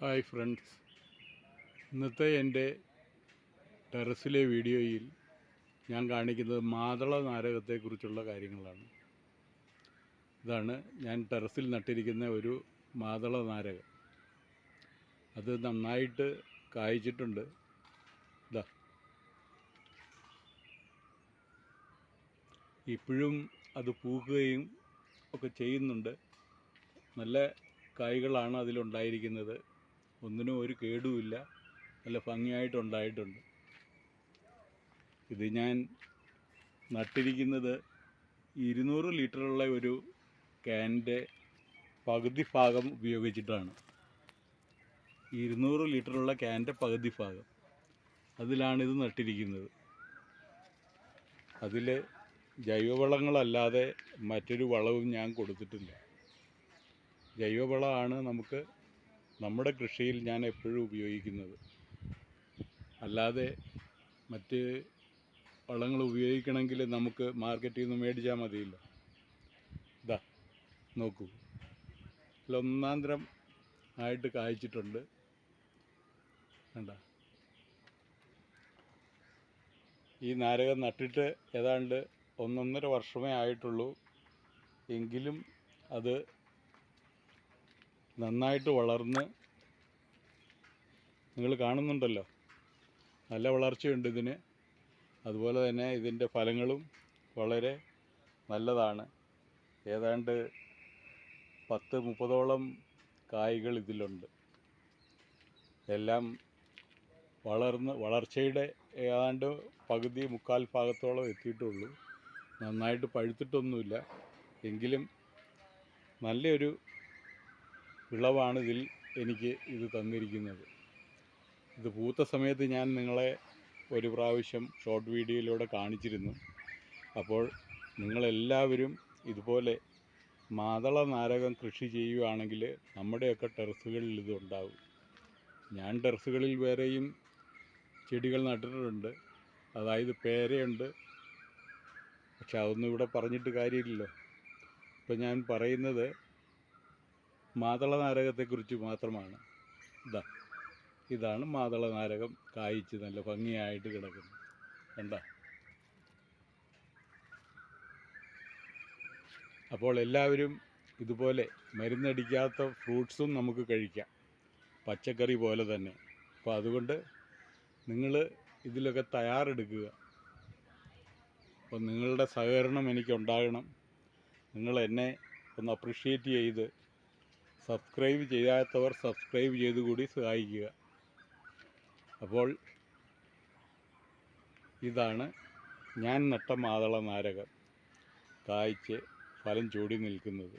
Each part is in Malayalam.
ഹായ് ഫ്രണ്ട്സ്, ഇന്നത്തെ എൻ്റെ ടെറസിലെ വീഡിയോയിൽ ഞാൻ കാണിക്കുന്നത് മാതള നാരകത്തെക്കുറിച്ചുള്ള കാര്യങ്ങളാണ്. ഇതാണ് ഞാൻ ടെറസിൽ നട്ടിരിക്കുന്ന ഒരു മാതള നാരകം. അത് നന്നായിട്ട് കായ്ച്ചിട്ടുണ്ട്. ഇതാ ഇപ്പോഴും അത് പൂക്കുകയും ഒക്കെ ചെയ്യുന്നുണ്ട്. നല്ല കായ്കളാണ് അതിലുണ്ടായിരിക്കുന്നത്. ഒന്നിനും ഒരു കേടുമില്ല, നല്ല ഭംഗിയായിട്ടുണ്ടായിട്ടുണ്ട്. ഇത് ഞാൻ നട്ടിരിക്കുന്നത് 200 ലിറ്ററുള്ള ഒരു ക്യാൻ്റെ പകുതി ഭാഗം ഉപയോഗിച്ചിട്ടാണ്. 200 ലിറ്ററുള്ള ക്യാൻ്റെ പകുതി ഭാഗം അതിലാണിത് നട്ടിരിക്കുന്നത്. അതിൽ ജൈവവളങ്ങളല്ലാതെ മറ്റൊരു വളവും ഞാൻ കൊടുത്തിട്ടില്ല. ജൈവവളമാണ് നമ്മുടെ കൃഷിയിൽ ഞാൻ എപ്പോഴും ഉപയോഗിക്കുന്നത്. അല്ലാതെ മറ്റ് വളങ്ങൾ ഉപയോഗിക്കണമെങ്കിൽ നമുക്ക് മാർക്കറ്റിൽ നിന്ന് മേടിച്ചാൽ മതിയല്ലോ. ഇതാ നോക്കൂ, ഒന്നാന്തരം ആയിട്ട് കായ്ച്ചിട്ടുണ്ട്. കണ്ട, ഈ നാരകം നട്ടിട്ട് ഏതാണ്ട് 1.5 വർഷമേ ആയിട്ടുള്ളൂ. എങ്കിലും അത് നന്നായിട്ട് വളർന്ന് നിങ്ങൾ കാണുന്നുണ്ടല്ലോ, നല്ല വളർച്ചയുണ്ട് ഇതിന്. അതുപോലെ തന്നെ ഇതിൻ്റെ ഫലങ്ങളും വളരെ നല്ലതാണ്. ഏതാണ്ട് 10-30ഓളം കായ്കൾ ഇതിലുണ്ട്. എല്ലാം വളർച്ചയുടെ ഏതാണ്ട് പകുതി മുക്കാൽ ഭാഗത്തോളം എത്തിയിട്ടുള്ളൂ. നന്നായിട്ട് പഴുത്തിട്ടൊന്നുമില്ല. എങ്കിലും നല്ലൊരു വിളവാണ് എനിക്ക് ഇത് തന്നിരിക്കുന്നത്. ഇത് പൂത്ത സമയത്ത് ഞാൻ നിങ്ങളെ ഒരു പ്രാവശ്യം ഷോർട്ട് വീഡിയോയിലൂടെ കാണിച്ചിരുന്നു. അപ്പോൾ നിങ്ങളെല്ലാവരും ഇതുപോലെ മാതള നാരകം കൃഷി ചെയ്യുകയാണെങ്കിൽ നമ്മുടെയൊക്കെ ടെറസുകളിൽ ഇതുണ്ടാവും. ഞാൻ ടെറസുകളിൽ വേറെയും ചെടികൾ നട്ടിട്ടുണ്ട്. അതായത് പേരയുണ്ട്. പക്ഷെ അതൊന്നും ഇവിടെ പറഞ്ഞിട്ട് കാര്യമില്ലല്ലോ. ഇപ്പം ഞാൻ പറയുന്നത് മാതള നാരകത്തെക്കുറിച്ച് മാത്രമാണ്. ഇതാണ് മാതള നാരകം കായ്ച്ച് നല്ല ഭംഗിയായിട്ട് കിടക്കുന്നത്. കണ്ട, അപ്പോൾ എല്ലാവരും ഇതുപോലെ മരുന്നടിക്കാത്ത ഫ്രൂട്ട്സും നമുക്ക് കഴിക്കാം, പച്ചക്കറി പോലെ തന്നെ. അപ്പോൾ അതുകൊണ്ട് നിങ്ങൾ ഇതിലൊക്കെ തയ്യാറെടുക്കുക. അപ്പോൾ നിങ്ങളുടെ സഹകരണം എനിക്കുണ്ടാകണം. നിങ്ങൾ എന്നെ ഒന്ന് അപ്രിഷ്യേറ്റ് ചെയ്ത് സബ്സ്ക്രൈബ് ചെയ്യാത്തവർ സബ്സ്ക്രൈബ് ചെയ്ത് കൂടി സഹായിക്കുക. അപ്പോൾ ഇതാണ് ഞാൻ നട്ട മാതള നാരകം കായ്ച്ച് ഫലം ചൂടി നിൽക്കുന്നത്.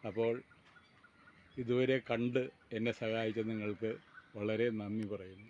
അപ്പോൾ ഇതുവരെ കണ്ട് എന്നെ സഹായിച്ച നിങ്ങൾക്ക് വളരെ നന്ദി പറയുന്നു.